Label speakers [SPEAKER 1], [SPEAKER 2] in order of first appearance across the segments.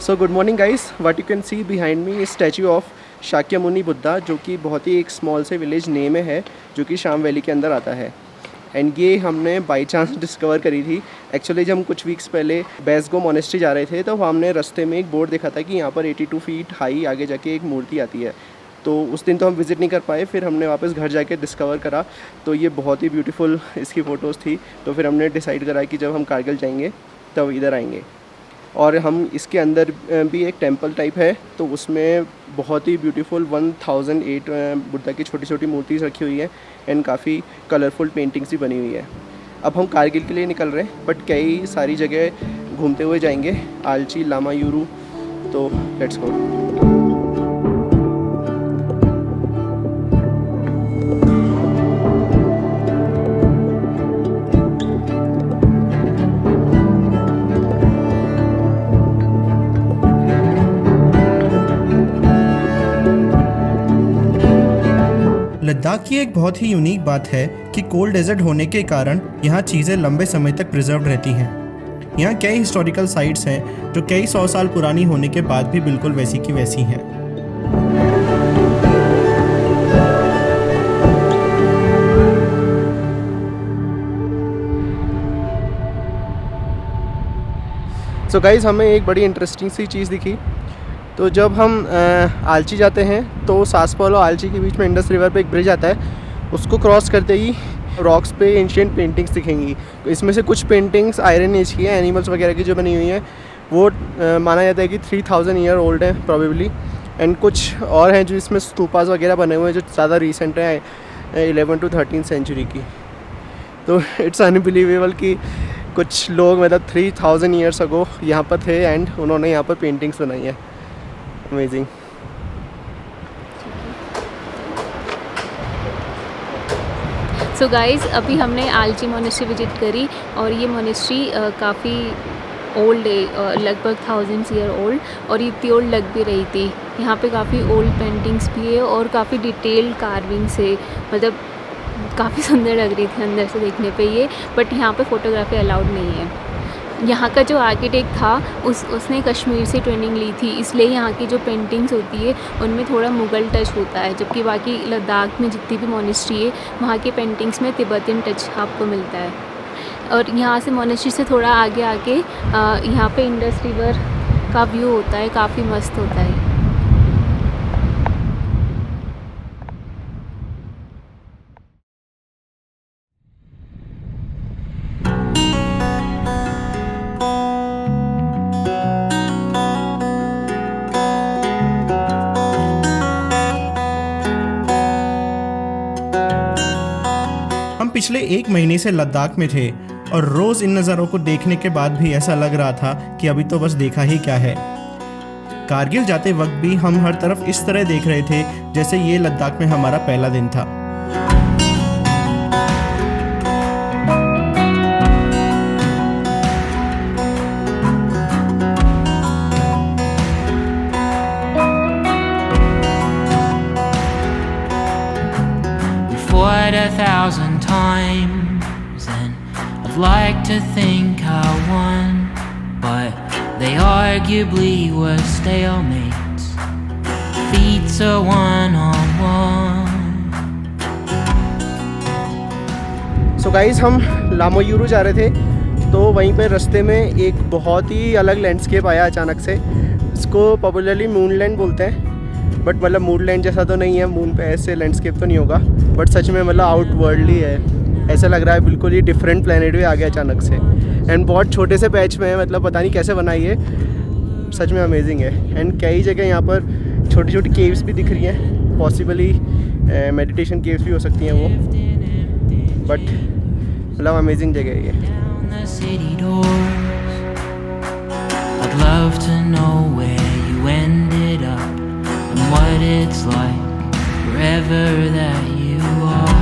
[SPEAKER 1] So good morning guys, what you can see behind me statue of Shakyamuni Buddha, जो कि बहुत ही एक स्मॉल से विलेज ने में है, जो कि शाम वैली के अंदर आता है। एंड ये हमने बाई चांस डिस्कवर करी थी। एक्चुअली जब हम कुछ वीक्स पहले बेसगो मोनेस्ट्री जा रहे थे तो हमने रास्ते में एक बोर्ड देखा था कि यहाँ पर 82 फीट हाई आगे जाके एक मूर्ति आती है। तो उस दिन तो हम विज़िट नहीं कर पाए, फिर हमने वापस घर जाके डिस्कवर करा तो ये बहुत ही ब्यूटीफुल इसकी फ़ोटोज़ थी। तो फिर हमने डिसाइड करा कि जब हम कारगिल जाएंगे तब इधर आएंगे। और हम इसके अंदर भी एक टेंपल टाइप है, तो उसमें बहुत ही ब्यूटीफुल 1008 बुद्धा की छोटी छोटी मूर्तिज रखी हुई है एंड काफ़ी कलरफुल पेंटिंग्स भी बनी हुई है। अब हम कारगिल के लिए निकल रहे हैं, बट कई सारी जगह घूमते हुए जाएंगे, आलची, लामा यूरू। तो लेट्स गो।
[SPEAKER 2] लद्दाख की एक बहुत ही यूनिक बात है कि कोल्ड डेजर्ट होने के कारण यहाँ चीज़ें लंबे समय तक प्रिजर्व रहती हैं। यहाँ कई हिस्टोरिकल साइट्स हैं जो कई 100 साल पुरानी होने के बाद भी बिल्कुल वैसी की वैसी हैं।
[SPEAKER 1] सो गाइज़, हमें एक बड़ी इंटरेस्टिंग सी चीज़ दिखी। तो जब हम आलची जाते हैं तो सासपाल और आलची के बीच में इंडस रिवर पे एक ब्रिज आता है, उसको क्रॉस करते ही रॉक्स पे एंशिएंट पेंटिंग्स दिखेंगी। तो इसमें से कुछ पेंटिंग्स आयरन एज की है, एनिमल्स वगैरह की जो बनी हुई हैं वो माना जाता है कि 3000 ईयर ओल्ड है प्रॉबेबली। एंड कुछ और हैं जो इसमें स्तूपास वगैरह बने हुए हैं जो ज़्यादा रिसेंट हैं, 11 to 13 सेंचुरी की। तो इट्स अनबिलीवेबल कि कुछ लोग मतलब 3000 ईयर्स अगो यहाँ पर थे एंड उन्होंने यहाँ पर पेंटिंग्स बनाई हैं। अमेजिंग।
[SPEAKER 3] सो गाइज़, अभी हमने आलची मोनेस्ट्री विजिट करी और ये मोनेस्ट्री काफ़ी ओल्ड है, लगभग 1000 ईयर ओल्ड, और इतनी ओल्ड लग भी रही थी। यहाँ पे काफ़ी ओल्ड पेंटिंग्स भी है और काफ़ी डिटेल कार्विंग्स है, मतलब काफ़ी सुंदर लग रही थी अंदर से देखने पे ये। बट यहाँ पे फ़ोटोग्राफी अलाउड नहीं है। यहाँ का जो आर्किटेक्ट था उसने कश्मीर से ट्रेनिंग ली थी, इसलिए यहाँ की जो पेंटिंग्स होती है उनमें थोड़ा मुग़ल टच होता है, जबकि बाकी लद्दाख में जितनी भी मोनेस्ट्री है वहाँ की पेंटिंग्स में तिब्बतन टच आपको मिलता है। और यहाँ से मोनेस्ट्री से थोड़ा आगे आके यहाँ पे इंडस रिवर का व्यू होता है, काफ़ी मस्त होता है।
[SPEAKER 2] पिछले 1 महीने से लद्दाख में थे और रोज़ इन नज़ारों को देखने के बाद भी ऐसा लग रहा था कि अभी तो बस देखा ही क्या है। कारगिल जाते वक्त भी हम हर तरफ इस तरह देख रहे थे जैसे ये लद्दाख में हमारा पहला दिन था।
[SPEAKER 4] fought 1,000 times and I'd like to think I won, but they arguably were stalemates, defeats are one-on-one.
[SPEAKER 1] So guys, हम लामा यूरू जा रहे थे तो वहीं पे रास्ते में एक बहुत ही अलग लैंडस्केप आया अचानक से। इसको पॉपुलरली मूनलैंड बोलते हैं, बट मतलब मूनलैंड जैसा तो नहीं है, मून पे ऐसे लैंडस्केप तो नहीं होगा, बट सच में मतलब आउट वर्ल्डली है। ऐसा लग रहा है बिल्कुल ही डिफरेंट प्लेनेट भी आ गया अचानक से। एंड बहुत छोटे से पैच में है, मतलब पता नहीं कैसे बनाई है, सच में अमेजिंग है। एंड कई जगह यहाँ पर छोटी छोटी केव्स भी दिख रही हैं, पॉसिबली मेडिटेशन केव्स भी हो सकती हैं वो, बट मतलब अमेजिंग जगह है ये।
[SPEAKER 4] I'd love to know where you ended up and what it's like wherever that you are.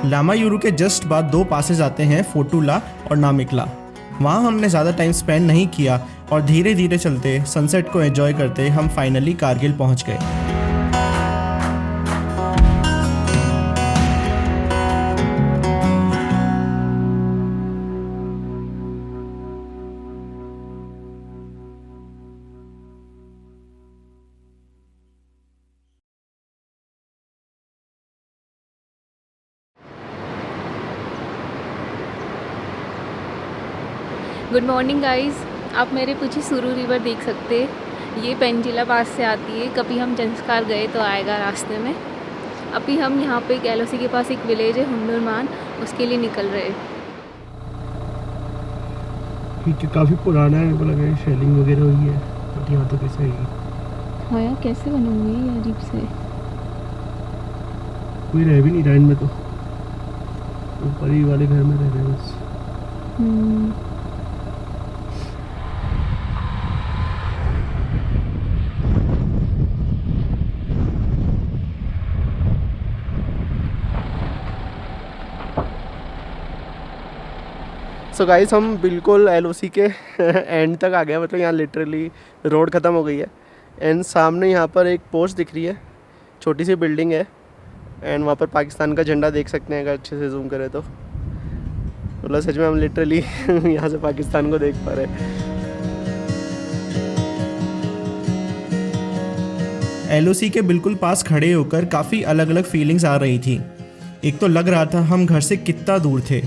[SPEAKER 2] Lama यूरू के जस्ट बाद 2 पासेज आते हैं, फोटुला और नामिकला। वहाँ हमने ज़्यादा टाइम स्पेंड नहीं किया और धीरे धीरे चलते सनसेट को एंजॉय करते हम फाइनली कारगिल पहुँच गए।
[SPEAKER 3] गुड मॉर्निंग गाइस, आप मेरे पीछे सुरू रिवर देख सकते हैं। ये पेंजिला पास से आती है। कभी हम जंस्कार गए तो आएगा रास्ते में। अभी हम यहाँ पे एक LOC के पास एक विलेज है हुंडरमान, उसके लिए निकल रहे हैं।
[SPEAKER 2] पीछे काफ़ी पुराना है, मेरे को लगा शेलिंग वगैरह हुई है, बट यहाँ तो कैसे है?
[SPEAKER 3] हाँ यार, कैसे बने हुए हैं ये अजीब से।
[SPEAKER 2] कोई रह भी नहीं रहा इनमें, तो ऊपर ही वाले घर में रह रहे हैं बस।
[SPEAKER 1] सो गाइस, हम बिल्कुल LOC के एंड तक आ गए, मतलब यहाँ लिटरली रोड ख़त्म हो गई है। एंड सामने यहाँ पर एक पोस्ट दिख रही है, छोटी सी बिल्डिंग है, एंड वहाँ पर पाकिस्तान का झंडा देख सकते हैं अगर अच्छे से जूम करें तो। मतलब सच में हम लिटरली यहाँ से पाकिस्तान को देख पा रहे हैं।
[SPEAKER 2] LOC के बिल्कुल पास खड़े होकर काफ़ी अलग अलग फीलिंग्स आ रही थी। एक तो लग रहा था हम घर से कितना दूर थे,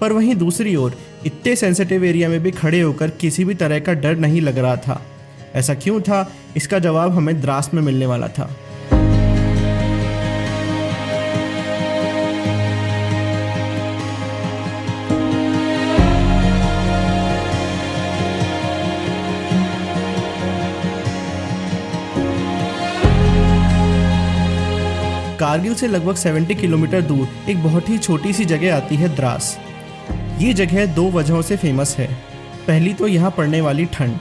[SPEAKER 2] पर वहीं दूसरी ओर इतने सेंसिटिव एरिया में भी खड़े होकर किसी भी तरह का डर नहीं लग रहा था। ऐसा क्यों था, इसका जवाब हमें द्रास में मिलने वाला था। कारगिल से लगभग 70 किलोमीटर दूर एक बहुत ही छोटी सी जगह आती है, द्रास। ये जगह दो वजहों से फेमस है। पहली तो यहाँ पड़ने वाली ठंड,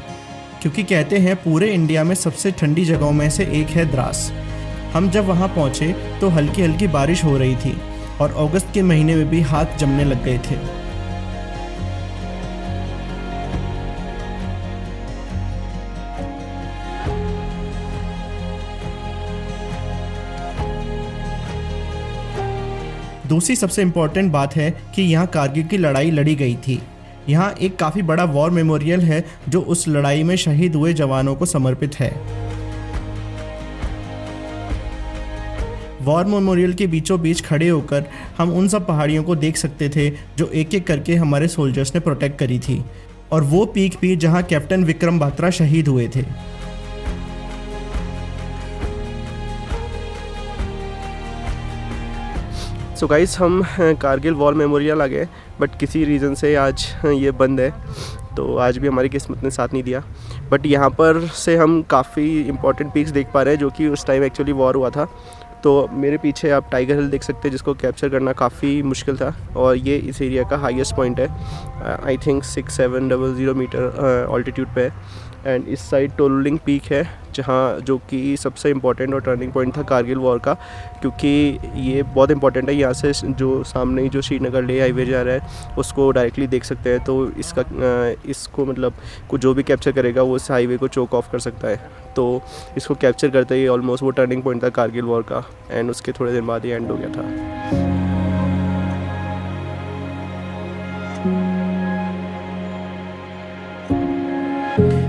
[SPEAKER 2] क्योंकि कहते हैं पूरे इंडिया में सबसे ठंडी जगहों में से एक है द्रास। हम जब वहाँ पहुँचे तो हल्की हल्की बारिश हो रही थी और अगस्त के महीने में भी हाथ जमने लग गए थे। दूसरी सबसे इम्पोर्टेंट बात है कि यहाँ कारगिल की लड़ाई लड़ी गई थी। यहाँ एक काफ़ी बड़ा वॉर मेमोरियल है जो उस लड़ाई में शहीद हुए जवानों को समर्पित है। वॉर मेमोरियल के बीचों बीच खड़े होकर हम उन सब पहाड़ियों को देख सकते थे जो एक एक करके हमारे सोल्जर्स ने प्रोटेक्ट करी थी, और वो पीक भी जहाँ कैप्टन विक्रम बात्रा शहीद हुए थे।
[SPEAKER 1] सो गाइस, हम कारगिल वॉर मेमोरियल आ गए, बट किसी रीज़न से आज ये बंद है, तो आज भी हमारी किस्मत ने साथ नहीं दिया। बट यहाँ पर से हम काफ़ी इंपॉर्टेंट पीक्स देख पा रहे हैं जो कि उस टाइम एक्चुअली वॉर हुआ था। तो मेरे पीछे आप टाइगर हिल देख सकते हैं, जिसको कैप्चर करना काफ़ी मुश्किल था, और ये इस एरिया का हाईएस्ट पॉइंट है। आई थिंक 6700 मीटर ऑल्टीट्यूड पे है। एंड इस साइड टोलुलिंग पीक है, जहाँ जो कि सबसे इम्पॉर्टेंट और टर्निंग पॉइंट था कारगिल वॉर का, क्योंकि ये बहुत इंपॉर्टेंट है। यहाँ से जो सामने ही जो श्रीनगर ले हाईवे जा रहा है उसको डायरेक्टली देख सकते हैं। तो इसको मतलब जो भी कैप्चर करेगा वो इस हाईवे को चोक ऑफ कर सकता है। तो इसको कैप्चर करते ही ऑलमोस्ट वो टर्निंग पॉइंट था कारगिल वॉर का, एंड उसके थोड़े दिन बाद ही एंड हो गया था।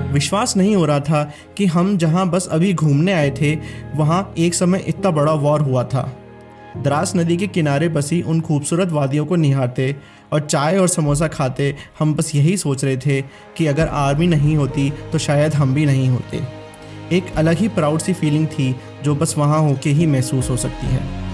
[SPEAKER 2] विश्वास नहीं हो रहा था कि हम जहां बस अभी घूमने आए थे वहां एक समय इतना बड़ा वॉर हुआ था। द्रास नदी के किनारे बसी उन खूबसूरत वादियों को निहारते और चाय और समोसा खाते हम बस यही सोच रहे थे कि अगर आर्मी नहीं होती तो शायद हम भी नहीं होते। एक अलग ही प्राउड सी फीलिंग थी जो बस वहाँ होके ही महसूस हो सकती है।